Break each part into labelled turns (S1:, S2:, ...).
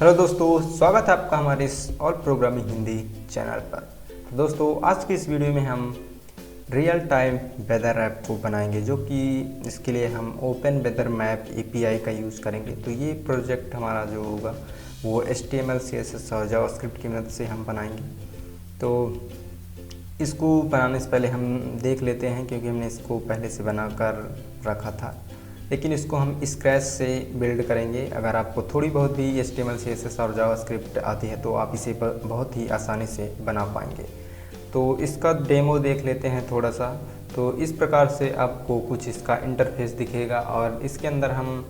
S1: Hello दोस्तों, स्वागत है आपका हमारे इस ऑल प्रोग्रामिंग हिंदी चैनल पर। तो दोस्तों, आज की इस वीडियो में हम रियल टाइम वेदर ऐप को बनाएंगे, जो कि इसके लिए हम ओपन वेदर मैप एपीआई का यूज़ करेंगे। तो ये प्रोजेक्ट हमारा जो होगा वो HTML CSS और जावास्क्रिप्ट की मदद से हम बनाएंगे। तो इसको बनाने से पहले हम देख लेते हैं, क्योंकि हमने इसको पहले से बना कर रखा था, लेकिन इसको हम स्क्रैच से बिल्ड करेंगे। अगर आपको थोड़ी बहुत भी HTML CSS और जावास्क्रिप्ट आती है तो आप इसे बहुत ही आसानी से बना पाएंगे। तो इसका डेमो देख लेते हैं थोड़ा सा। तो इस प्रकार से आपको कुछ इसका इंटरफेस दिखेगा और इसके अंदर हम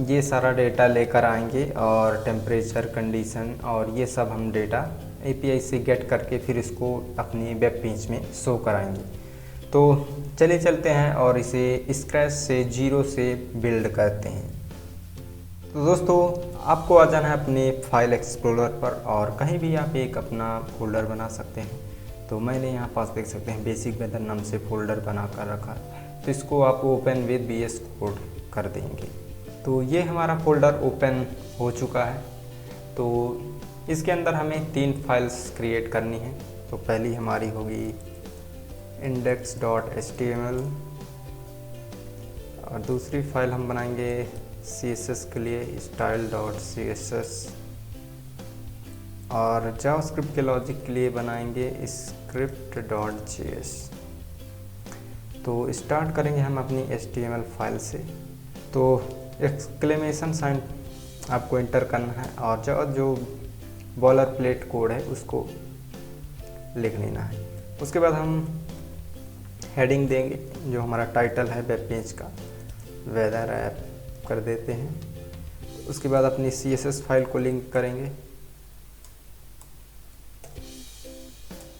S1: ये सारा डेटा लेकर आएंगे और टेम्परेचर, कंडीशन और ये सब हम डेटा API से गेट करके फिर इसको अपनी वेब पेज में शो कराएंगे। तो चलिए चलते हैं और इसे स्क्रैच से जीरो से बिल्ड करते हैं। तो दोस्तों, आपको आ जाना है अपने फाइल एक्सप्लोरर पर और कहीं भी आप एक अपना फोल्डर बना सकते हैं। तो मैंने यहाँ पास देख सकते हैं बेसिक वेदर नाम से फोल्डर बना कर रखा है। तो इसको आप ओपन विद VS कोड कर देंगे। तो ये हमारा फोल्डर ओपन हो चुका है। तो इसके अंदर हमें 3 फाइल्स क्रिएट करनी है। तो पहली हमारी होगी index.html और दूसरी फाइल हम बनाएंगे CSS के लिए style.css और जावास्क्रिप्ट के लॉजिक के लिए बनाएंगे script.js। तो स्टार्ट करेंगे हम अपनी HTML फाइल से। तो एक्सक्लेमेशन साइन आपको इंटर करना है और जो बॉलर प्लेट कोड है उसको लिख लेना है। उसके बाद हम हेडिंग देंगे, जो हमारा टाइटल है वेब पेज का, वेदर ऐप कर देते हैं। उसके बाद अपनी CSS फाइल को लिंक करेंगे।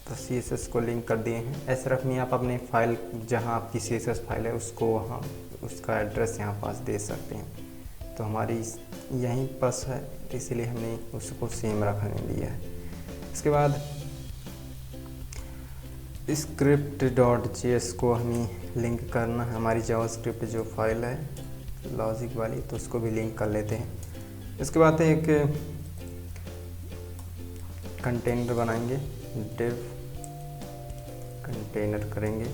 S1: तो CSS को लिंक कर दिए हैं। ऐसे रखनी आप अपने फाइल, जहां आपकी CSS फाइल है उसको वहां उसका एड्रेस यहाँ पास दे सकते हैं। तो हमारी यहीं पास है, इसीलिए हमने उसको सेम रखने दिया है। इसके बाद script.js को हमें लिंक करना है, हमारी जावास्क्रिप्ट जो फाइल है लॉजिक वाली, तो उसको भी लिंक कर लेते हैं। इसके बाद एक कंटेनर बनाएंगे, div कंटेनर करेंगे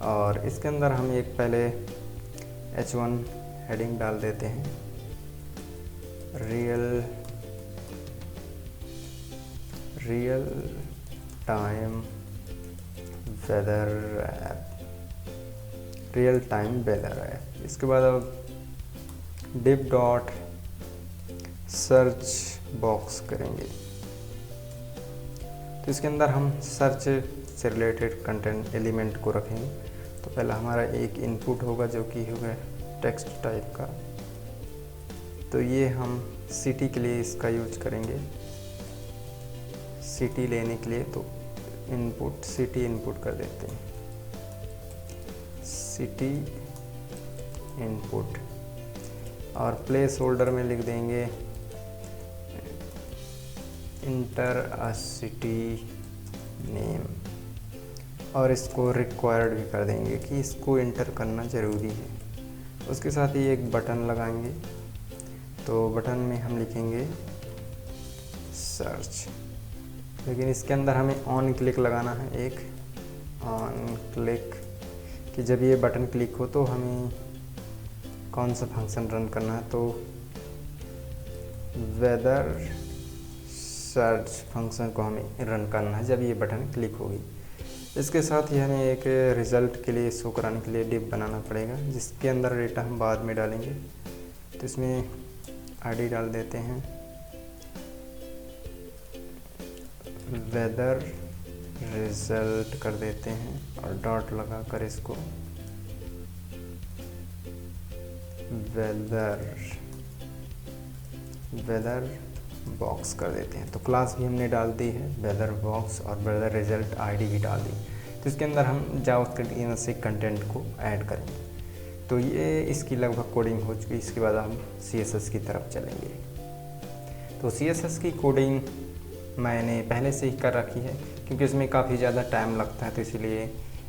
S1: और इसके अंदर हम एक पहले H1 हेडिंग डाल देते हैं, real time weather app, real time weather app. इसके बाद अब div डॉट सर्च बॉक्स करेंगे। तो इसके अंदर हम सर्च से रिलेटेड कंटेंट एलिमेंट को रखेंगे। तो पहला हमारा एक इनपुट होगा जो कि होगा टेक्स्ट टाइप का। तो ये हम सिटी के लिए इसका यूज करेंगे, सिटी लेने के लिए। तो इनपुट सिटी इनपुट कर देते हैं, सिटी इनपुट और प्लेस होल्डर में लिख देंगे इंटर अ सिटी नेम और इसको रिक्वायर्ड भी कर देंगे कि इसको इंटर करना ज़रूरी है। उसके साथ ही एक बटन लगाएंगे। तो बटन में हम लिखेंगे सर्च, लेकिन इसके अंदर हमें ऑन क्लिक लगाना है, एक ऑन क्लिक, कि जब ये बटन क्लिक हो तो हमें कौन सा फंक्शन रन करना है। तो वेदर सर्च फंक्शन को हमें रन करना है जब ये बटन क्लिक होगी। इसके साथ ही हमें एक रिज़ल्ट के लिए शो कराने के लिए डिव बनाना पड़ेगा, जिसके अंदर डेटा हम बाद में डालेंगे। तो इसमें ID डाल देते हैं वेदर रिजल्ट कर देते हैं और डॉट लगा कर इसको वेदर बॉक्स कर देते हैं। तो क्लास भी हमने डाल दी है वेदर बॉक्स और वेदर रिजल्ट ID भी डाल दी। तो इसके अंदर हम जावास्क्रिप्ट से कंटेंट को ऐड करेंगे। तो ये इसकी लगभग कोडिंग हो चुकी है। इसके बाद हम CSS की तरफ चलेंगे। तो CSS की कोडिंग मैंने पहले से ही कर रखी है, क्योंकि इसमें काफ़ी ज़्यादा टाइम लगता है। तो इसलिए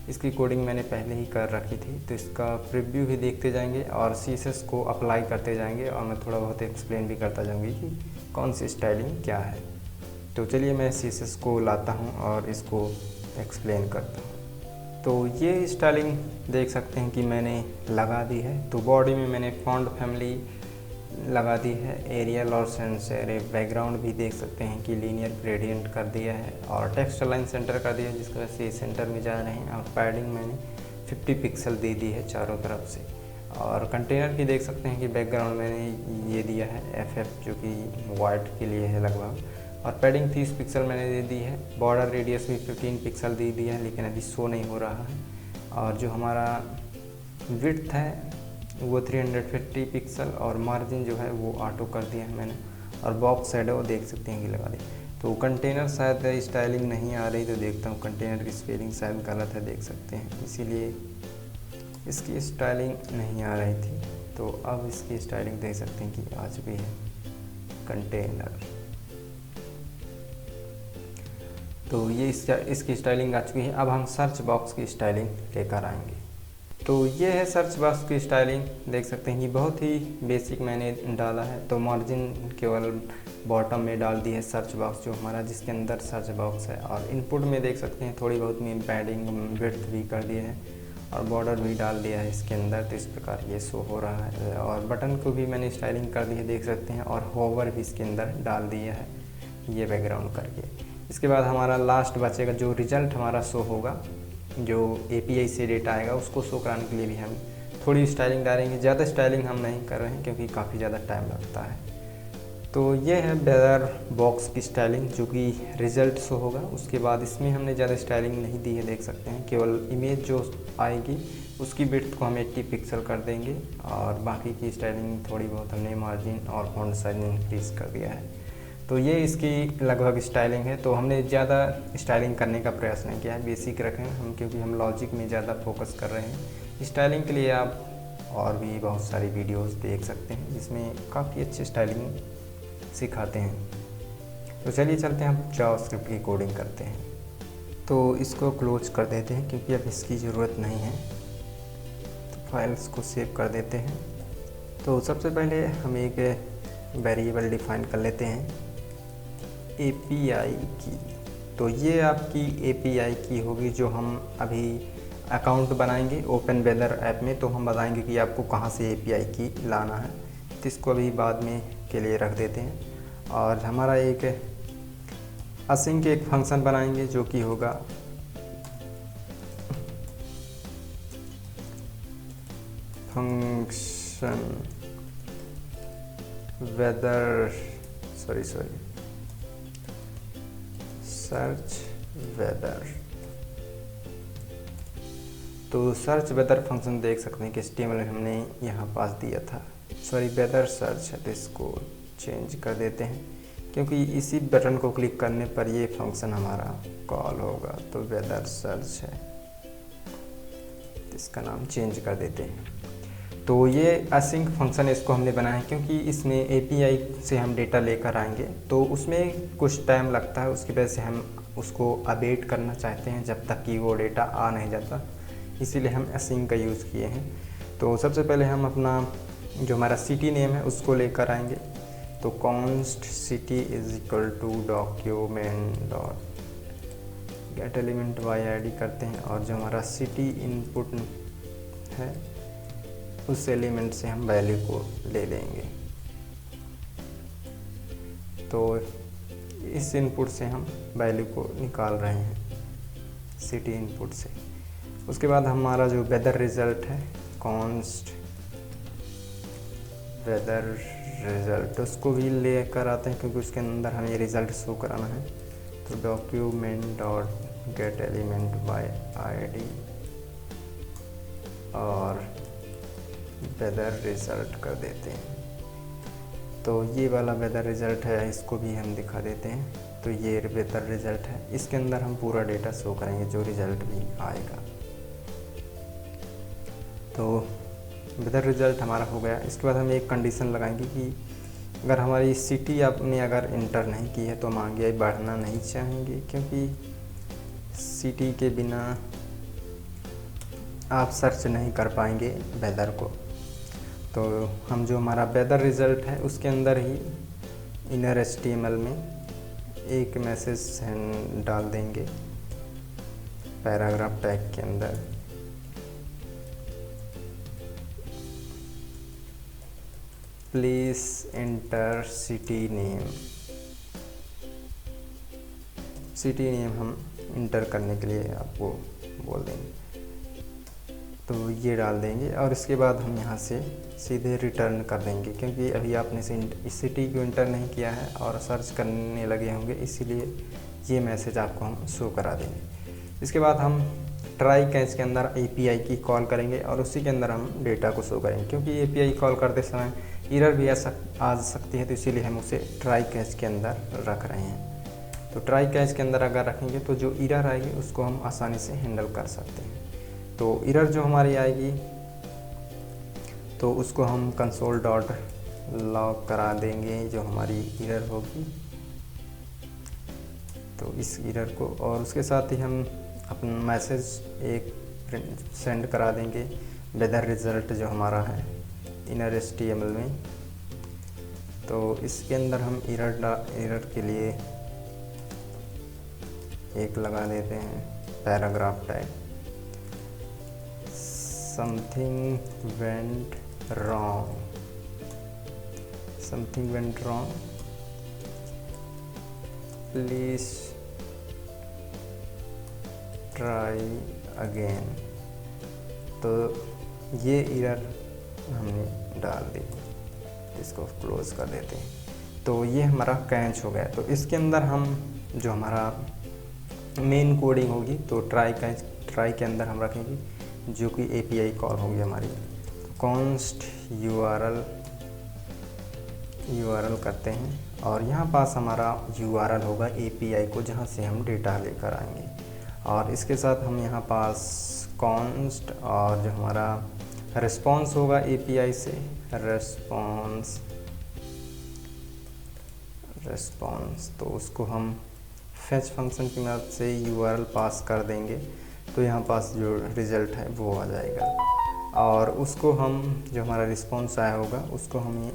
S1: इसकी कोडिंग मैंने पहले ही कर रखी थी, तो इसका प्रीव्यू भी देखते जाएंगे और CSS को अप्लाई करते जाएंगे और मैं थोड़ा बहुत एक्सप्लेन भी करता जाऊँगी कि कौन सी स्टाइलिंग क्या है। तो चलिए मैं CSS को लाता हूँ और इसको एक्सप्लेन करता हूँ। तो ये स्टाइलिंग देख सकते हैं कि मैंने लगा दी है। तो बॉडी में मैंने फॉन्ट फैमिली लगा दी है, एरियल और सैंस सेरिफ, बैकग्राउंड भी देख सकते हैं कि लीनियर ग्रेडियंट कर दिया है और टेक्स्ट अलाइन सेंटर कर दिया है जिसकी वजह से सेंटर में जा रहे हैं। और पैडिंग मैंने 50 पिक्सल दे दी है चारों तरफ से। और कंटेनर की देख सकते हैं कि बैकग्राउंड मैंने ये दिया है FF जो कि वाइट के लिए है लगभग, और पैडिंग 30 पिक्सल मैंने दे दी है। बॉर्डर रेडियस भी 15 पिक्सल दे दिया है, लेकिन अभी शो नहीं हो रहा है। और जो हमारा विड्थ है वो 350 पिक्सल और मार्जिन जो है वो ऑटो कर दिया है मैंने। और बॉक्स शैडो देख सकते हैं कि लगा दी। तो कंटेनर शायद स्टाइलिंग नहीं आ रही, तो देखता हूँ कंटेनर की स्पेलिंग शायद गलत है, देख सकते हैं, इसीलिए इसकी स्टाइलिंग नहीं आ रही थी। तो अब इसकी स्टाइलिंग देख सकते हैं कि आ चुकी है कंटेनर। तो ये इसकी स्टाइलिंग आ चुकी है। अब हम सर्च बॉक्स की स्टाइलिंग लेकर आएंगे। तो ये है सर्च बॉक्स की स्टाइलिंग, देख सकते हैं कि बहुत ही बेसिक मैंने डाला है। तो मार्जिन केवल बॉटम में डाल दी है सर्च बॉक्स जो हमारा, जिसके अंदर सर्च बॉक्स है। और इनपुट में देख सकते हैं थोड़ी बहुत में पैडिंग विड्थ भी कर दिया है और बॉर्डर भी डाल दिया है इसके अंदर। तो इस प्रकार ये शो हो रहा है। और बटन को भी मैंने स्टाइलिंग कर दी है, देख सकते हैं, और होवर भी इसके अंदर डाल दिया है ये बैकग्राउंड करके। इसके बाद हमारा लास्ट बचेगा जो रिजल्ट हमारा शो होगा, जो API से डेटा आएगा उसको शो कराने के लिए भी हम थोड़ी स्टाइलिंग डालेंगे। ज़्यादा स्टाइलिंग हम नहीं कर रहे हैं क्योंकि काफ़ी ज़्यादा टाइम लगता है। तो ये है वेदर बॉक्स की स्टाइलिंग जो कि रिज़ल्ट शो होगा। उसके बाद इसमें हमने ज़्यादा स्टाइलिंग नहीं दी है, देख सकते हैं, केवल इमेज जो आएगी उसकी विड्थ को हम 80 पिक्सल कर देंगे और बाकी की स्टाइलिंग थोड़ी बहुत हमने मार्जिन और फॉन्ट साइज इंक्रीज़ कर दिया है। तो ये इसकी लगभग स्टाइलिंग है। तो हमने ज़्यादा स्टाइलिंग करने का प्रयास नहीं किया है, बेसिक रखें हम, क्योंकि हम लॉजिक में ज़्यादा फोकस कर रहे हैं। स्टाइलिंग के लिए आप और भी बहुत सारी वीडियोस देख सकते हैं जिसमें काफ़ी अच्छी स्टाइलिंग सिखाते हैं। तो चलिए चलते हैं, हम जावास्क्रिप्ट की कोडिंग करते हैं। तो इसको क्लोज कर देते हैं क्योंकि अब इसकी ज़रूरत नहीं है। तो फाइल्स को सेव कर देते हैं। तो सबसे पहले हम एक वेरिएबल डिफाइन कर लेते हैं, API की। तो ये आपकी API की होगी जो हम अभी अकाउंट बनाएंगे ओपन वेदर ऐप में, तो हम बताएंगे कि आपको कहाँ से API की लाना है। तो इसको अभी बाद में के लिए रख देते हैं। और हमारा एक असिंक एक फंक्शन बनाएंगे जो कि होगा फंक्शन वेदर सर्च वेदर। तो सर्च वेदर फंक्शन देख सकते हैं कि HTML हमने यहाँ पास दिया था, वेदर सर्च है। तो इसको चेंज कर देते हैं क्योंकि इसी बटन को क्लिक करने पर ये फंक्शन हमारा कॉल होगा। तो वेदर सर्च है, तो इसका नाम चेंज कर देते हैं। तो ये असिंक फंक्शन इसको हमने बनाया है क्योंकि इसमें API से हम डेटा लेकर आएंगे तो उसमें कुछ टाइम लगता है, उसकी वजह से हम उसको अवेट करना चाहते हैं जब तक कि वो डेटा आ नहीं जाता, इसीलिए हम असिंक का यूज़ किए हैं। तो सबसे पहले हम अपना जो हमारा सिटी नेम है उसको लेकर आएंगे। तो const city is equal to document dot get element by ID करते हैं और जो हमारा सिटी इनपुट है उस एलिमेंट से हम वैल्यू को ले लेंगे। तो इस इनपुट से हम वैल्यू को निकाल रहे हैं सिटी इनपुट से। उसके बाद हमारा जो वेदर रिज़ल्ट है कॉन्स्ट वेदर रिज़ल्ट उसको भी लेकर आते हैं क्योंकि उसके अंदर हमें रिज़ल्ट शो कराना है। तो document dot get element by ID और वेदर रिज़ल्ट कर देते हैं। तो ये वाला वेदर रिज़ल्ट है, इसको भी हम दिखा देते हैं। तो ये वेदर रिज़ल्ट है, इसके अंदर हम पूरा डेटा शो करेंगे जो रिज़ल्ट भी आएगा। तो वेदर रिज़ल्ट हमारा हो गया। इसके बाद हम एक कंडीशन लगाएंगे कि अगर हमारी सिटी आपने अगर इंटर नहीं की है तो हम आगे बढ़ना नहीं चाहेंगे, क्योंकि सिटी के बिना आप सर्च नहीं कर पाएंगे वेदर को। तो हम जो हमारा वेदर रिज़ल्ट है उसके अंदर ही इनर HTML में एक मैसेज डाल देंगे पैराग्राफ टैग के अंदर। Please enter city name. City name हम इंटर करने के लिए आपको बोल देंगे, तो ये डाल देंगे और इसके बाद हम यहाँ से सीधे रिटर्न कर देंगे, क्योंकि अभी आपने इस सिटी को इंटर नहीं किया है और सर्च करने लगे होंगे, इसीलिए ये मैसेज आपको हम शो करा देंगे। इसके बाद हम ट्राई कैच के अंदर API की कॉल करेंगे और उसी के अंदर हम डेटा को शो करेंगे, क्योंकि API कॉल करते समय एरर भी आ सकती है, तो इसीलिए हम उसे ट्राई कैच के अंदर रख रहे हैं। तो ट्राई कैच के अंदर अगर रखेंगे तो जो एरर आएगी उसको हम आसानी से हैंडल कर सकते हैं। तो एरर जो हमारी आएगी तो उसको हम console.log करा देंगे जो हमारी एरर होगी, तो इस एरर को, और उसके साथ ही हम अपना मैसेज एक सेंड करा देंगे वेदर रिज़ल्ट जो हमारा है इनर HTML में। तो इसके अंदर हम एरर के लिए एक लगा देते हैं paragraph tag, something went wrong, something went wrong, please try again. तो ये एरर हमने डाल दी, इसको क्लोज कर देते हैं। तो ये हमारा कैच हो गया। तो इसके अंदर हम जो हमारा मेन कोडिंग होगी तो ट्राई के अंदर हम रखेंगे जो कि API कॉल होगी हमारी। कॉन्स्ट URL करते हैं और यहाँ पास हमारा URL होगा API को जहाँ से हम डेटा लेकर आएंगे, और इसके साथ हम यहाँ पास कॉन्स्ट और जो हमारा रिस्पॉन्स होगा API से रिस्पॉन्स, तो उसको हम फैच फंक्शन की मदद से URL पास कर देंगे, तो यहाँ पास जो रिज़ल्ट है वो आ जाएगा। और उसको हम जो हमारा रिस्पॉन्स आया होगा उसको हमें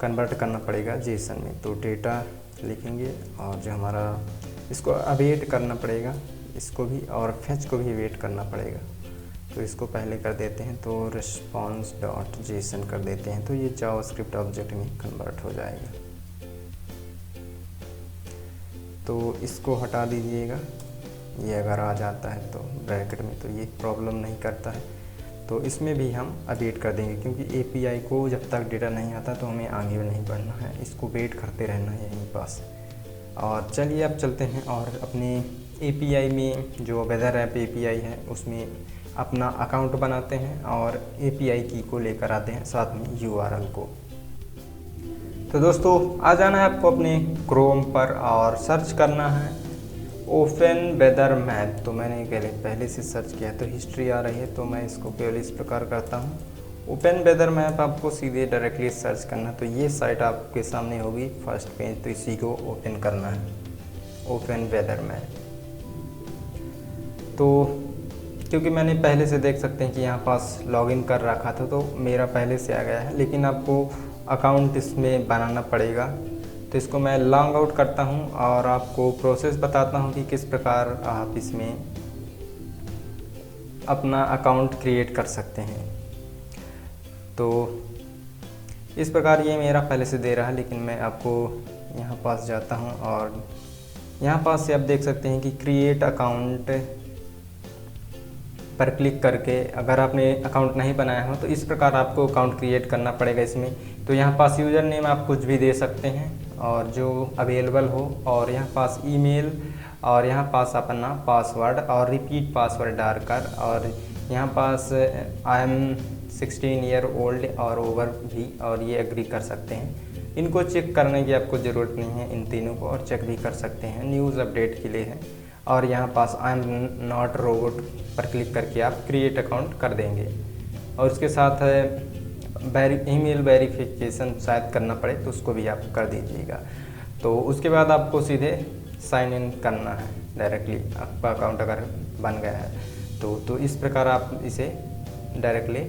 S1: कन्वर्ट करना पड़ेगा JSON में। तो डेटा लिखेंगे और जो हमारा इसको अवेट करना पड़ेगा, इसको भी, और फैच को भी वेट करना पड़ेगा। तो इसको पहले कर देते हैं, तो response.json कर देते हैं, तो ये जावास्क्रिप्ट ऑब्जेक्ट में कन्वर्ट हो जाएगा। तो इसको हटा दीजिएगा, ये अगर आ जाता है तो ब्रैकेट में, तो ये प्रॉब्लम नहीं करता है। तो इसमें भी हम अपडेट कर देंगे, क्योंकि API को जब तक डेटा नहीं आता तो हमें आगे नहीं बढ़ना है, इसको वेट करते रहना है यहीं पास। और चलिए अब चलते हैं और अपने API में जो वेदर ऐप API है उसमें अपना अकाउंट बनाते हैं और API की को लेकर आते हैं, साथ में URL को। तो दोस्तों आ जाना है आपको अपने क्रोम पर और सर्च करना है ओपन वेदर मैप। तो मैंने पहले से सर्च किया तो हिस्ट्री आ रही है, तो मैं इसको केवल इस प्रकार करता हूँ ओपन वेदर मैप। आपको सीधे डायरेक्टली सर्च करना, तो ये साइट आपके सामने होगी फर्स्ट पेज, तो इसी को ओपन करना है ओपन वेदर मैप। तो क्योंकि मैंने पहले से देख सकते हैं कि यहाँ पास लॉगिन कर रखा था तो मेरा पहले से आ गया है, लेकिन आपको अकाउंट इसमें बनाना पड़ेगा। तो इसको मैं लॉग आउट करता हूँ और आपको प्रोसेस बताता हूँ कि किस प्रकार आप इसमें अपना अकाउंट क्रिएट कर सकते हैं। तो इस प्रकार ये मेरा पहले से दे रहा है, लेकिन मैं आपको यहाँ पास जाता हूँ और यहाँ पास से आप देख सकते हैं कि क्रिएट अकाउंट पर क्लिक करके अगर आपने अकाउंट नहीं बनाया हो तो इस प्रकार आपको अकाउंट क्रिएट करना पड़ेगा इसमें। तो यहाँ पास यूज़र नेम आप कुछ भी दे सकते हैं और जो अवेलेबल हो, और यहाँ पास ईमेल, और यहाँ पास अपना पासवर्ड और रिपीट पासवर्ड डालकर, और यहाँ पास आई एम 16 ईयर ओल्ड और ओवर भी, और ये एग्री कर सकते हैं। इनको चेक करने की आपको ज़रूरत नहीं है इन तीनों को, और चेक भी कर सकते हैं, न्यूज़ अपडेट के लिए है। और यहाँ पास आई एम नॉट रोबोट पर क्लिक करके आप क्रिएट अकाउंट कर देंगे, और उसके साथ ईमेल वेरिफिकेशन शायद करना पड़े तो उसको भी आप कर दीजिएगा। तो उसके बाद आपको सीधे साइन इन करना है डायरेक्टली, आपका अकाउंट अगर बन गया है तो इस प्रकार आप इसे डायरेक्टली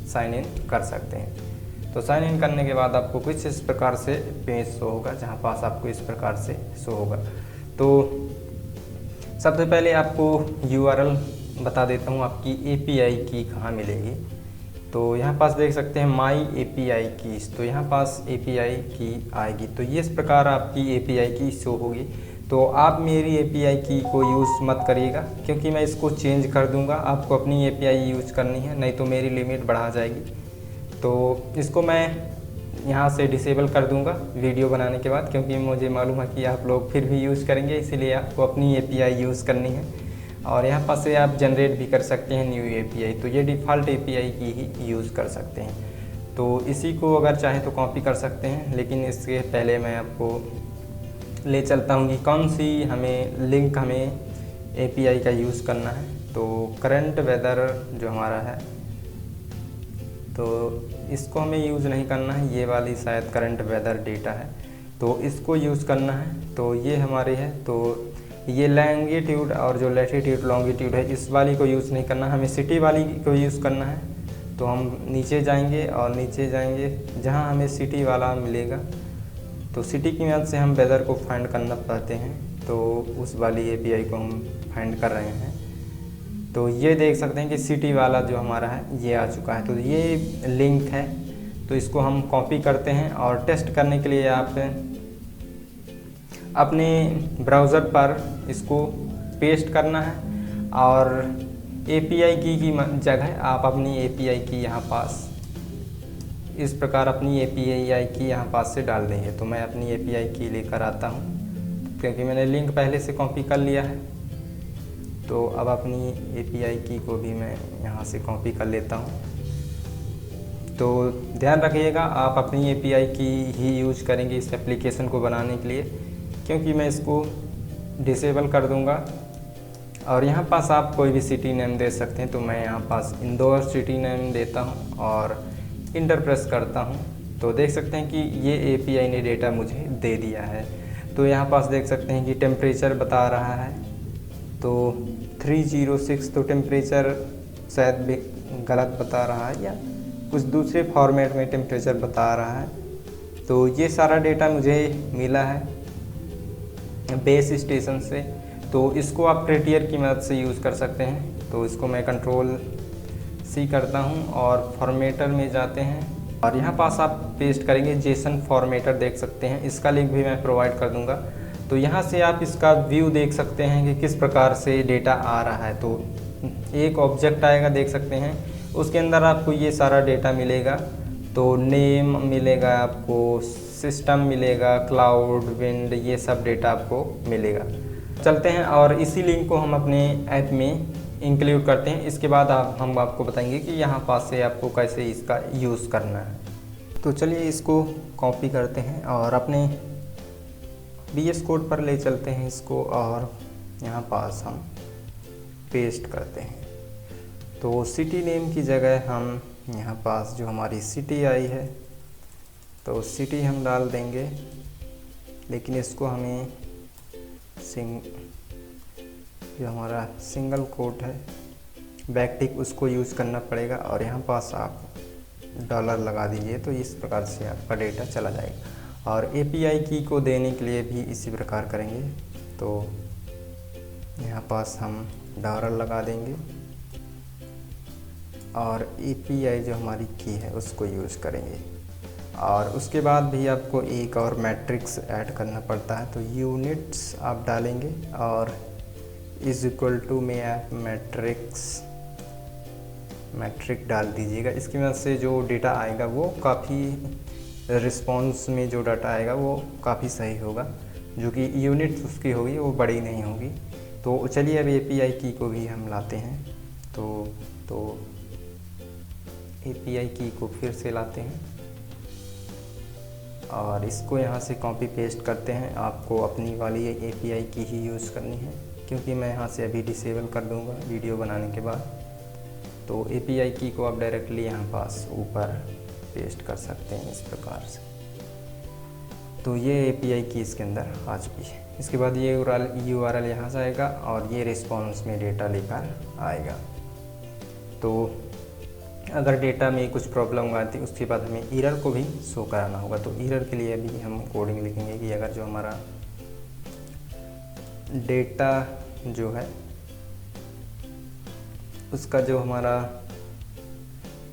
S1: साइन इन कर सकते हैं। तो साइन इन करने के बाद आपको कुछ इस प्रकार से पेज शो होगा, जहाँ पास आपको इस प्रकार से शो होगा। तो सबसे पहले आपको URL बता देता हूँ, आपकी API की कहाँ मिलेगी। तो यहाँ पास देख सकते हैं माई API कीज़, तो यहाँ पास API की आएगी। तो ये इस प्रकार आपकी API की शो होगी। तो आप मेरी API की को यूज़ मत करिएगा, क्योंकि मैं इसको चेंज कर दूंगा। आपको अपनी API यूज़ करनी है, नहीं तो मेरी लिमिट बढ़ा जाएगी। तो इसको मैं यहाँ से डिसेबल कर दूंगा वीडियो बनाने के बाद, क्योंकि मुझे मालूम है कि आप लोग फिर भी यूज़ करेंगे, इसीलिए आपको अपनी API यूज़ करनी है। और यहाँ पास से आप जनरेट भी कर सकते हैं न्यू API, तो ये डिफ़ॉल्ट API की ही यूज़ कर सकते हैं। तो इसी को अगर चाहे तो कॉपी कर सकते हैं, लेकिन इसके पहले मैं आपको ले चलता हूँ कि कौन सी लिंक हमें API का यूज़ करना है। तो करंट वेदर जो हमारा है, तो इसको हमें यूज़ नहीं करना है, ये वाली शायद करंट वेदर डेटा है, तो इसको यूज़ करना है। तो ये हमारी है, तो ये लैंगिट्यूड और जो लैटिट्यूड लॉन्गिट्यूड है, इस वाली को यूज़ नहीं करना, हमें सिटी वाली को यूज़ करना है। तो हम नीचे जाएंगे और नीचे जाएंगे जहाँ हमें सिटी वाला मिलेगा, तो सिटी की मदद से हम वेदर को फाइंड करना पाते हैं। तो उस वाली API को हम फाइंड कर रहे हैं। तो ये देख सकते हैं कि सिटी वाला जो हमारा है ये आ चुका है। तो ये लिंक है, तो इसको हम कॉपी करते हैं और टेस्ट करने के लिए आप अपने ब्राउज़र पर इसको पेस्ट करना है। और API की जगह आप अपनी API की यहाँ पास इस प्रकार अपनी API की यहाँ पास से डाल देंगे। तो मैं अपनी API की लेकर आता हूँ, क्योंकि मैंने लिंक पहले से कॉपी कर लिया है। तो अब अपनी API की को भी मैं यहाँ से कॉपी कर लेता हूँ। तो ध्यान रखिएगा, आप अपनी API की ही यूज करेंगे इस एप्लीकेशन को बनाने के लिए, क्योंकि मैं इसको डिसेबल कर दूँगा। और यहाँ पास आप कोई भी सिटी नेम दे सकते हैं। तो मैं यहाँ पास इंदौर सिटी नेम देता हूँ और इंटर प्रेस करता हूँ। तो देख सकते हैं कि ये API ने डेटा मुझे दे दिया है। तो यहाँ पास देख सकते हैं कि टेम्परेचर बता रहा है, तो 306। तो टेम्परेचर शायद भी गलत बता रहा है, या कुछ दूसरे फॉर्मेट में टेम्परेचर बता रहा है। तो ये सारा डेटा मुझे मिला है बेस स्टेशन से। तो इसको आप क्रेटियर की मदद से यूज़ कर सकते हैं। तो इसको मैं Ctrl+C करता हूँ और फॉर्मेटर में जाते हैं, और यहाँ पास आप पेस्ट करेंगे जेसन फॉर्मेटर, देख सकते हैं। इसका लिंक भी मैं प्रोवाइड कर दूँगा। तो यहाँ से आप इसका व्यू देख सकते हैं कि किस प्रकार से डेटा आ रहा है। तो एक ऑब्जेक्ट आएगा, देख सकते हैं, उसके अंदर आपको ये सारा डेटा मिलेगा। तो नेम मिलेगा आपको, सिस्टम मिलेगा, क्लाउड, विंड, ये सब डेटा आपको मिलेगा। चलते हैं और इसी लिंक को हम अपने ऐप में इंक्लूड करते हैं। इसके बाद हम आपको बताएंगे कि यहाँ पास से आपको कैसे इसका यूज़ करना है। तो चलिए इसको कॉपी करते हैं और अपने VS कोड पर ले चलते हैं इसको, और यहाँ पास हम पेस्ट करते हैं। तो सिटी नेम की जगह हम यहाँ पास जो हमारी सिटी आई है, तो सिटी हम डाल देंगे, लेकिन इसको हमें जो हमारा सिंगल कोट है बैकटिक, उसको यूज़ करना पड़ेगा। और यहाँ पास आप डॉलर लगा दीजिए, तो इस प्रकार से आपका डेटा चला जाएगा। और API की को देने के लिए भी इसी प्रकार करेंगे। तो यहाँ पास हम डॉलर लगा देंगे और API जो हमारी की है उसको यूज़ करेंगे। और उसके बाद भी आपको एक और मैट्रिक्स ऐड करना पड़ता है। तो यूनिट्स आप डालेंगे और इज़ इक्वल टू में आप मैट्रिक डाल दीजिएगा। इसकी मदद से जो डेटा आएगा वो काफ़ी रिस्पॉन्स में जो डाटा आएगा वो काफ़ी सही होगा, जो कि यूनिट्स उसकी होगी वो बड़ी नहीं होगी। तो चलिए अब API की को भी हम लाते हैं। तो API की को फिर से लाते हैं और इसको यहाँ से कॉपी पेस्ट करते हैं। आपको अपनी वाली API की ही यूज़ करनी है, क्योंकि मैं यहाँ से अभी डिसेबल कर दूँगा वीडियो बनाने के बाद। तो API की को आप डायरेक्टली यहाँ पास ऊपर पेस्ट कर सकते हैं इस प्रकार से। तो ये API की इसके अंदर आ चुकी है। इसके बाद ये URL यहाँ से आएगा और ये रिस्पॉन्स में डेटा लेकर आएगा। तो अगर डेटा में कुछ प्रॉब्लम आती है उसके बाद हमें एरर को भी शो कराना होगा। तो एरर के लिए अभी हम कोडिंग लिखेंगे कि अगर जो हमारा डेटा जो है उसका जो हमारा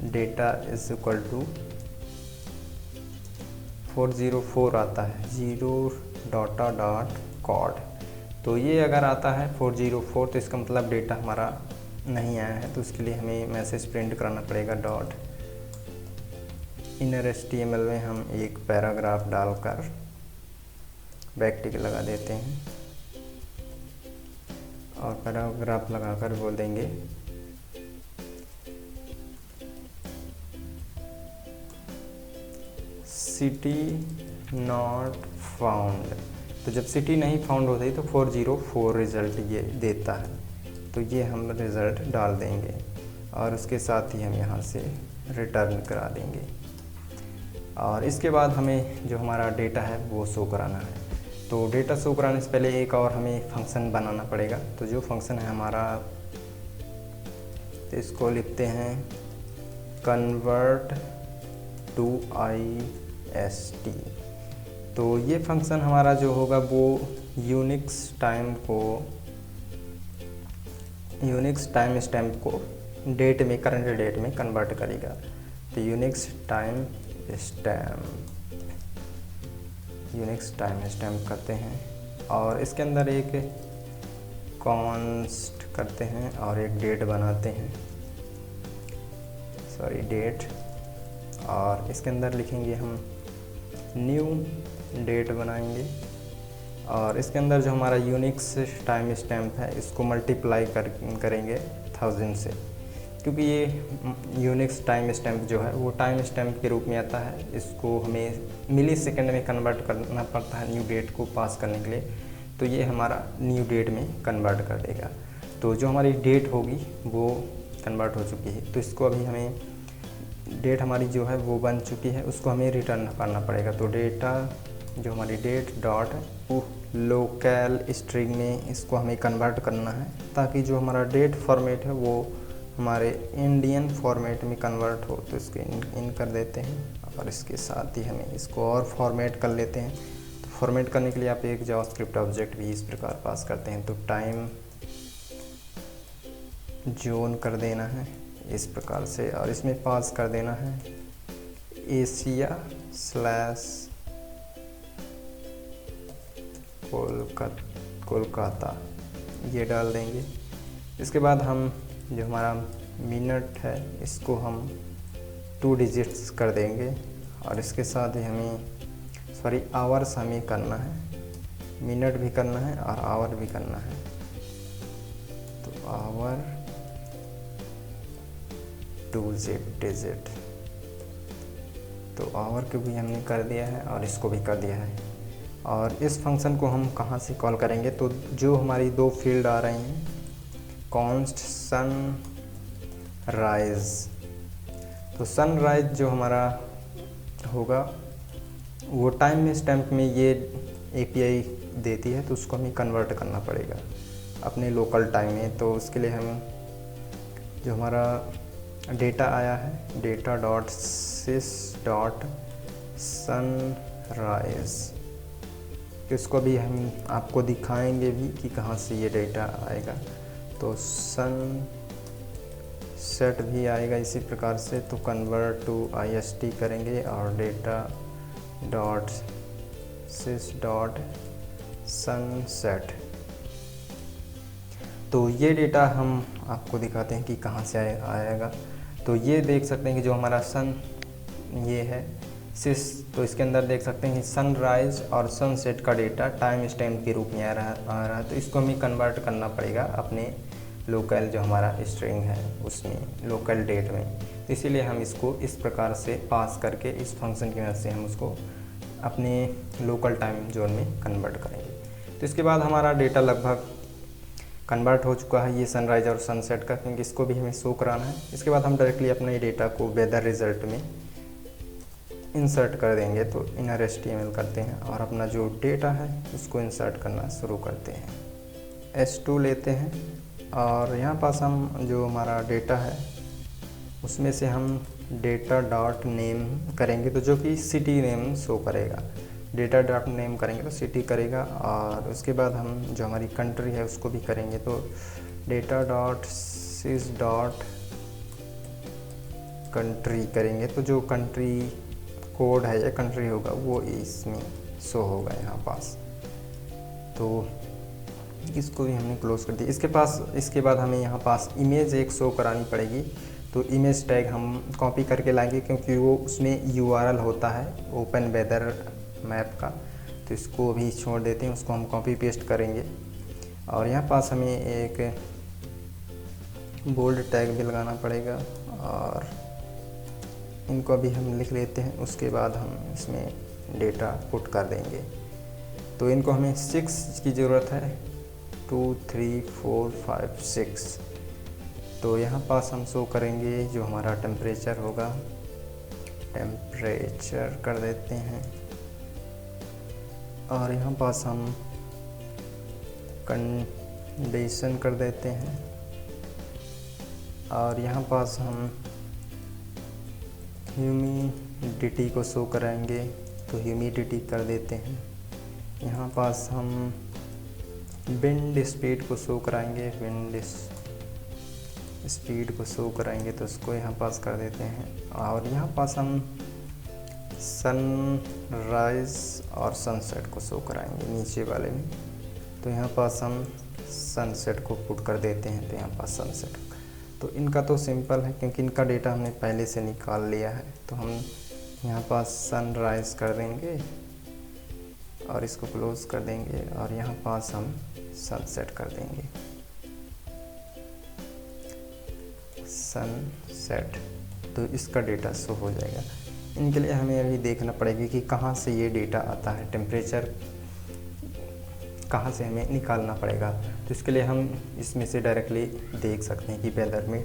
S1: डेटा इज इक्वल टू 404 आता है 0.cod। तो ये अगर आता है 404 तो इसका मतलब डेटा हमारा नहीं आया है। तो उसके लिए हमें मैसेज प्रिंट कराना पड़ेगा डॉट इनर HTML में हम एक पैराग्राफ डालकर बैकटिक लगा देते हैं और पैराग्राफ लगाकर बोल देंगे सिटी नॉट फाउंड। तो जब सिटी नहीं फाउंड होती तो 404 रिज़ल्ट ये देता है। तो ये हम रिज़ल्ट डाल देंगे और उसके साथ ही हम यहाँ से रिटर्न करा देंगे। और इसके बाद हमें जो हमारा डेटा है वो शो कराना है। तो डेटा शो कराने से पहले एक और हमें फंक्शन बनाना पड़ेगा। तो जो फंक्शन है हमारा, तो इसको लिखते हैं कन्वर्ट टू IST। तो ये फंक्शन हमारा जो होगा वो यूनिक्स टाइम स्टैम्प को डेट में, करंट डेट में कन्वर्ट करेगा। तो यूनिक्स टाइम स्टैम्प करते हैं और इसके अंदर एक कॉन्स्ट करते हैं और एक डेट बनाते हैं, डेट। और इसके अंदर लिखेंगे हम न्यू डेट बनाएंगे और इसके अंदर जो हमारा यूनिक्स टाइम स्टैम्प है इसको मल्टीप्लाई करेंगे 1000 से, क्योंकि ये यूनिक्स टाइम स्टैम्प जो है वो टाइम स्टैम्प के रूप में आता है। इसको हमें मिली सेकेंड में कन्वर्ट करना पड़ता है न्यू डेट को पास करने के लिए। तो ये हमारा न्यू डेट में कन्वर्ट कर देगा। तो जो हमारी डेट होगी वो कन्वर्ट हो चुकी है। तो इसको अभी हमें डेट हमारी जो है वो बन चुकी है, उसको हमें रिटर्न करना पड़ेगा। तो डेटा जो हमारी डेट डॉट लोकल स्ट्रिंग में इसको हमें कन्वर्ट करना है ताकि जो हमारा डेट फॉर्मेट है वो हमारे इंडियन फॉर्मेट में कन्वर्ट हो। तो इसको इन कर देते हैं और इसके साथ ही हमें इसको और फॉर्मेट कर लेते हैं। तो फॉर्मेट करने के लिए आप एक जावास्क्रिप्ट ऑब्जेक्ट भी इस प्रकार पास करते हैं। तो टाइम जोन कर देना है इस प्रकार से और इसमें पास कर देना है एशिया/कोलकाता, ये डाल देंगे। इसके बाद हम जो हमारा मिनट है इसको हम 2 डिजिट्स कर देंगे और इसके साथ ही हमें आवर्स हमें करना है, मिनट भी करना है और आवर भी करना है। तो आवर 2 डिजिट, तो आवर को भी हमने कर दिया है और इसको भी कर दिया है। और इस फंक्शन को हम कहाँ से कॉल करेंगे, तो जो हमारी 2 फील्ड आ रही हैं, कॉन्स्ट सनराइज। तो सनराइज जो हमारा होगा वो टाइम स्टैम्प में ये API देती है, तो उसको हमें कन्वर्ट करना पड़ेगा अपने लोकल टाइम में। तो उसके लिए हम जो हमारा डेटा आया है डेटा डॉट सिस डॉट सनराइज, इसको भी हम आपको दिखाएंगे भी कि कहाँ से ये डेटा आएगा। तो सन सेट भी आएगा इसी प्रकार से। तो कन्वर्ट टू IST करेंगे और डेटा डॉट सिस डॉट सनसेट। तो ये डेटा हम आपको दिखाते हैं कि कहाँ से आएगा। तो ये देख सकते हैं कि जो हमारा सन ये है सिस, तो इसके अंदर देख सकते हैं कि सनराइज और सनसेट का डेटा टाइम स्टैम्प के रूप में आ रहा है। तो इसको हमें कन्वर्ट करना पड़ेगा अपने लोकल जो हमारा स्ट्रिंग है उसमें, लोकल डेट में। तो इसीलिए हम इसको इस प्रकार से पास करके इस फंक्शन की मदद से हम उसको अपने लोकल टाइम जोन में कन्वर्ट करेंगे। तो इसके बाद हमारा डेटा लगभग कन्वर्ट हो चुका है ये सनराइज और सनसेट का, क्योंकि इसको भी हमें शो कराना है। इसके बाद हम डायरेक्टली अपने डेटा को वेदर रिजल्ट में इंसर्ट कर देंगे। तो इनर HTML करते हैं और अपना जो डेटा है उसको इंसर्ट करना शुरू करते हैं। H2 लेते हैं और यहाँ पास हम जो हमारा डेटा है उसमें से हम डेटा डॉट नेम करेंगे, तो जो कि सिटी नेम शो करेगा। डेटा डॉट नेम करेंगे तो सिटी करेगा, और उसके बाद हम जो हमारी कंट्री है उसको भी करेंगे। तो डेटा डॉट सिस डॉट कंट्री करेंगे, तो जो कंट्री कोड है या कंट्री होगा वो इसमें शो होगा यहाँ पास। तो इसको भी हमने क्लोज कर दिया। इसके बाद हमें यहाँ पास इमेज एक शो करानी पड़ेगी। तो इमेज टैग हम कॉपी करके लाएंगे क्योंकि वो उसमें URL होता है ओपन वेदर मैप का। तो इसको भी छोड़ देते हैं, उसको हम कॉपी पेस्ट करेंगे। और यहाँ पास हमें एक बोल्ड टैग भी लगाना पड़ेगा और इनको भी हम लिख लेते हैं। उसके बाद हम इसमें डेटा पुट कर देंगे। तो इनको हमें 6 की ज़रूरत है, 2 3 4 5 6। तो यहाँ पास हम शो करेंगे जो हमारा टेम्परेचर होगा, टेम्परेचर कर देते हैं। और यहाँ पास हम कंडीशन कर देते हैं और यहाँ पास हम ह्यूमिडिटी को शो कराएंगे, तो ह्यूमिडिटी कर देते हैं। यहाँ पास हम विंड स्पीड को शो कराएंगे, विंड स्पीड को शो कराएंगे, तो उसको यहाँ पास कर देते हैं। और यहाँ पास हम सनराइज़ और सनसेट को शो कराएंगे नीचे वाले में। तो यहाँ पास हम सनसेट को पुट कर देते हैं, तो यहाँ पास सनसेट। तो इनका तो सिंपल है क्योंकि इनका डेटा हमने पहले से निकाल लिया है। तो हम यहाँ पास सनराइज़ कर देंगे और इसको क्लोज कर देंगे और यहाँ पास हम सनसेट कर देंगे, सनसेट। तो इसका डेटा शो हो जाएगा। इनके लिए हमें अभी देखना पड़ेगा कि कहाँ से ये डेटा आता है, टेम्परेचर कहाँ से हमें निकालना पड़ेगा। तो इसके लिए हम इसमें से डायरेक्टली देख सकते हैं कि वेदर में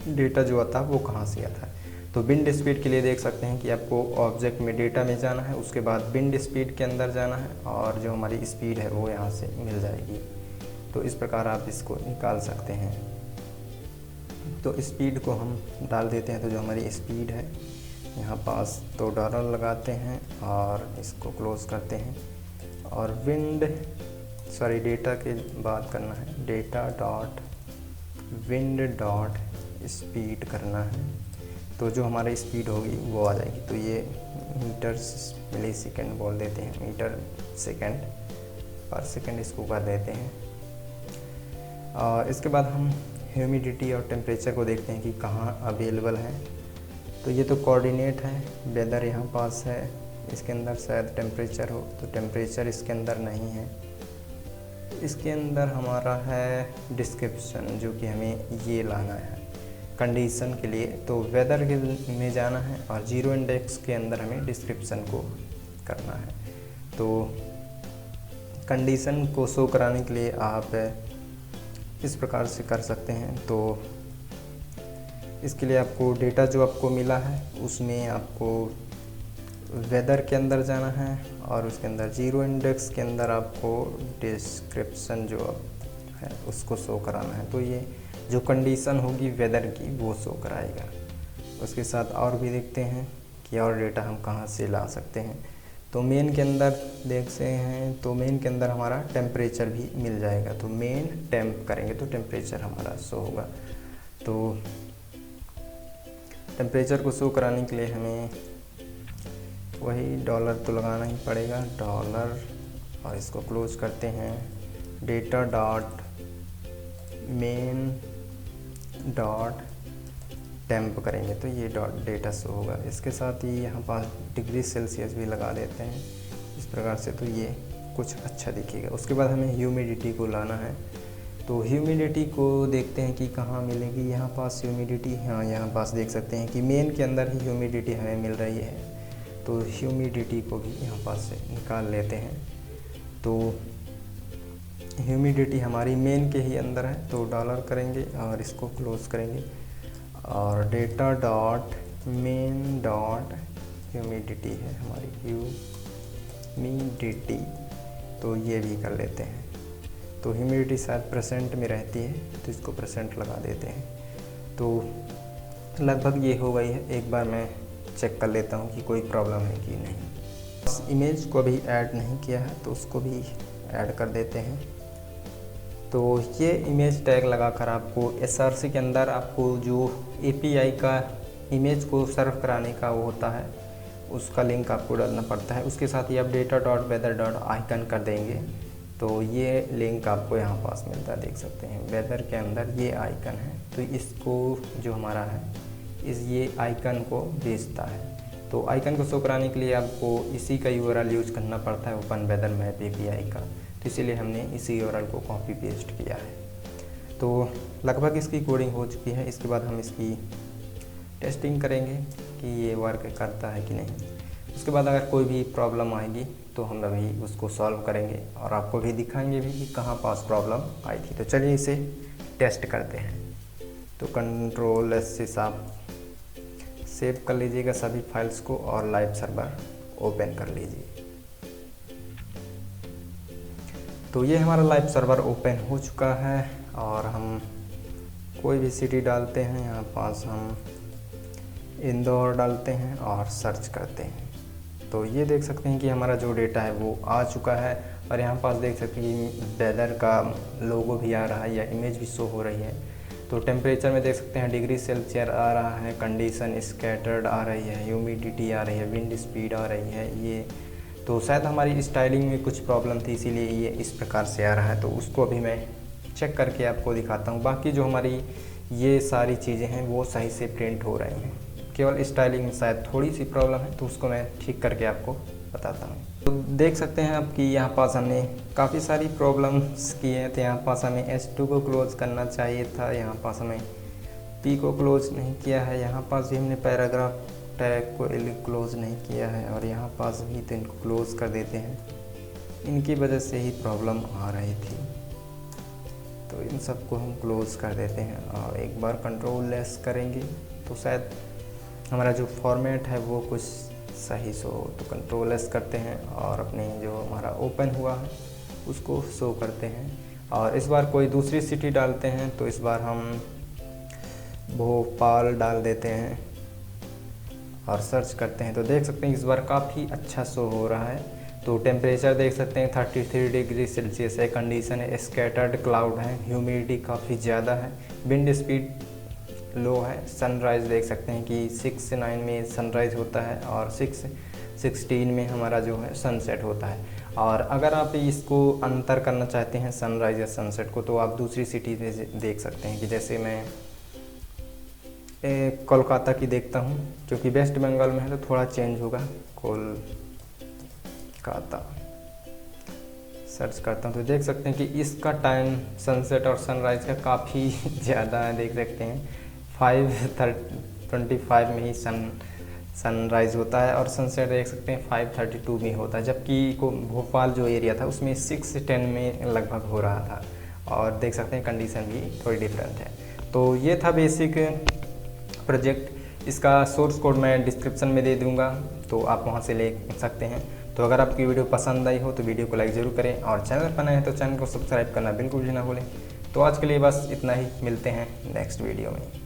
S1: डेटा जो आता है वो कहाँ से आता है। तो विंड स्पीड के लिए देख सकते हैं कि आपको ऑब्जेक्ट में डेटा में जाना है, उसके बाद विंड स्पीड के अंदर जाना है और जो हमारी स्पीड है वो यहाँ से मिल जाएगी। तो इस प्रकार आप इसको निकाल सकते हैं। तो स्पीड को हम डाल देते हैं। तो जो हमारी स्पीड है यहाँ पास तो $, लगाते हैं और इसको क्लोज करते हैं। और डेटा के बात करना है, data dot wind dot speed करना है। तो जो हमारी स्पीड होगी वो आ जाएगी। तो ये मीटर मिली सेकेंड बोल देते हैं, मीटर सेकेंड पर सेकेंड इसको कर देते हैं। और इसके बाद हम ह्यूमिडिटी और टेम्परेचर को देखते हैं कि कहाँ अवेलेबल है। तो ये तो कोऑर्डिनेट है, वेदर यहाँ पास है, इसके अंदर शायद टेम्परेचर हो, तो टेम्परेचर इसके अंदर नहीं है। इसके अंदर हमारा है डिस्क्रिप्शन, जो कि हमें ये लाना है कंडीशन के लिए। तो वेदर के में जाना है और 0 इंडेक्स के अंदर हमें डिस्क्रिप्शन को करना है। तो कंडीशन को शो कराने के लिए आप इस प्रकार से कर सकते हैं। तो इसके लिए आपको डेटा जो आपको मिला है उसमें आपको वेदर के अंदर जाना है और उसके अंदर 0 इंडेक्स के अंदर आपको डिस्क्रिप्शन जो है उसको शो कराना है। तो ये जो कंडीशन होगी वेदर की वो शो कराएगा। उसके साथ और भी देखते हैं कि और डेटा हम कहाँ से ला सकते हैं। तो मेन के अंदर देखते हैं, तो मेन के अंदर हमारा टेम्परेचर भी मिल जाएगा। तो मेन टेम्प करेंगे तो टेम्परेचर हमारा शो होगा। तो टेम्परेचर को शो कराने के लिए हमें वही $, तो लगाना ही पड़ेगा, $। और इसको क्लोज करते हैं। Data dot main dot temp करेंगे तो ये डेटा शो होगा। इसके साथ ही यहाँ पास डिग्री सेल्सियस भी लगा देते हैं इस प्रकार से, तो ये कुछ अच्छा दिखेगा। उसके बाद हमें ह्यूमिडिटी को लाना है। तो ह्यूमिडिटी को देखते हैं कि कहाँ मिलेगी। यहाँ पास ह्यूमिडिटी, हाँ यहाँ पास देख सकते हैं कि मेन के अंदर ही ह्यूमिडिटी हमें मिल रही है। तो ह्यूमिडिटी को भी यहाँ पास से निकाल लेते हैं। तो ह्यूमिडिटी हमारी मेन के ही अंदर है, तो $, करेंगे और इसको क्लोज करेंगे। और data dot main dot humidity है हमारी, ह्यूमिडिटी, तो ये भी कर लेते हैं। तो ह्यूमिडिटी शायद % में रहती है, तो इसको % लगा देते हैं। तो लगभग ये हो गई है। एक बार मैं चेक कर लेता हूँ कि कोई प्रॉब्लम है कि नहीं। बस इमेज को भी ऐड नहीं किया है तो उसको भी ऐड कर देते हैं। तो ये इमेज टैग लगाकर आपको SRC के अंदर आपको जो API का इमेज को सर्व कराने का वो होता है, उसका लिंक आपको डालना पड़ता है। उसके साथ ही आप data.weather.icon कर देंगे तो ये लिंक आपको यहाँ पास मिलता है, देख सकते हैं वेदर के अंदर ये आइकन है। तो इसको जो हमारा है ये आइकन को भेजता है। तो आइकन को शो कराने के लिए आपको इसी का URL यूज करना पड़ता है, ओपन वेदर मैप API का। तो इसीलिए हमने इसी URL को कॉपी पेस्ट किया है। तो लगभग इसकी कोडिंग हो चुकी है। इसके बाद हम इसकी टेस्टिंग करेंगे कि ये वर्क करता है कि नहीं। उसके बाद अगर कोई भी प्रॉब्लम आएगी तो हम अभी उसको सॉल्व करेंगे और आपको भी दिखाएंगे भी कि कहाँ पास प्रॉब्लम आई थी। तो चलिए इसे टेस्ट करते हैं। तो Ctrl+S से आप सेव कर लीजिएगा सभी फाइल्स को और लाइव सर्वर ओपन कर लीजिए। तो ये हमारा लाइव सर्वर ओपन हो चुका है और हम कोई भी सिटी डालते हैं, यहाँ पास हम इंदौर डालते हैं और सर्च करते हैं। तो ये देख सकते हैं कि हमारा जो डेटा है वो आ चुका है और यहाँ पास देख सकते हैं वेदर का लोगो भी आ रहा है या इमेज भी शो हो रही है। तो टेम्परेचर में देख सकते हैं डिग्री सेल्सियस आ रहा है, कंडीशन स्कैटर्ड आ रही है, ह्यूमिडिटी आ रही है, विंड स्पीड आ रही है। ये तो शायद हमारी स्टाइलिंग में कुछ प्रॉब्लम थी, इसीलिए ये इस प्रकार से आ रहा है। तो उसको अभी मैं चेक करके आपको दिखाता हूँ। बाकी जो हमारी ये सारी चीज़ें हैं वो सही से प्रिंट हो रही हैं, केवल स्टाइलिंग में शायद थोड़ी सी प्रॉब्लम है, तो उसको मैं ठीक करके आपको बताता हूँ। तो देख सकते हैं आप कि यहाँ पास हमने काफ़ी सारी प्रॉब्लम्स की हैं। तो यहाँ पास हमें S2 को क्लोज़ करना चाहिए था, यहाँ पास हमें P को क्लोज़ नहीं किया है, यहाँ पास भी हमने पैराग्राफ टैग को क्लोज़ नहीं किया है और यहाँ पास भी तो इनको क्लोज़ कर देते हैं। इनकी वजह से ही प्रॉब्लम आ रही थी, तो इन सबको हम क्लोज़ कर देते हैं और एक बार Ctrl+S करेंगे तो शायद हमारा जो फॉर्मेट है वो कुछ सही शो हो। तो Ctrl+S करते हैं और अपने जो हमारा ओपन हुआ है उसको शो करते हैं और इस बार कोई दूसरी सिटी डालते हैं। तो इस बार हम भोपाल डाल देते हैं और सर्च करते हैं। तो देख सकते हैं इस बार काफ़ी अच्छा शो हो रहा है। तो टेम्परेचर देख सकते हैं 33 डिग्री सेल्सियस है, कंडीशन है स्कैटर्ड क्लाउड है, ह्यूमिडिटी काफ़ी ज़्यादा है, विंड स्पीड लो है, सनराइज़ देख सकते हैं कि 6:09 में सनराइज़ होता है और 6:16 में हमारा जो है सनसेट होता है। और अगर आप इसको अंतर करना चाहते हैं सनराइज़ या सनसेट को, तो आप दूसरी सिटी पे देख सकते हैं कि जैसे मैं कोलकाता की देखता हूँ, क्योंकि वेस्ट बंगाल में है तो थोड़ा चेंज होगा। कोलकाता सर्च करता हूँ तो देख सकते हैं कि इसका टाइम सनसेट और सनराइज़ का काफ़ी ज़्यादा है। देख सकते हैं 5:25 में ही सनराइज़ होता है और सनसेट देख सकते हैं 5:32 में होता है, जबकि भोपाल जो एरिया था उसमें 6:10 में लगभग हो रहा था। और देख सकते हैं कंडीशन भी थोड़ी डिफरेंट है। तो ये था बेसिक प्रोजेक्ट। इसका सोर्स कोड मैं डिस्क्रिप्शन में दे दूंगा, तो आप वहां से ले सकते हैं। तो अगर आपकी वीडियो पसंद आई हो तो वीडियो को लाइक ज़रूर करें और चैनल पर नए हैं तो चैनल को सब्सक्राइब करना बिल्कुल भी ना भूलें। तो आज के लिए बस इतना ही, मिलते हैं नेक्स्ट वीडियो में।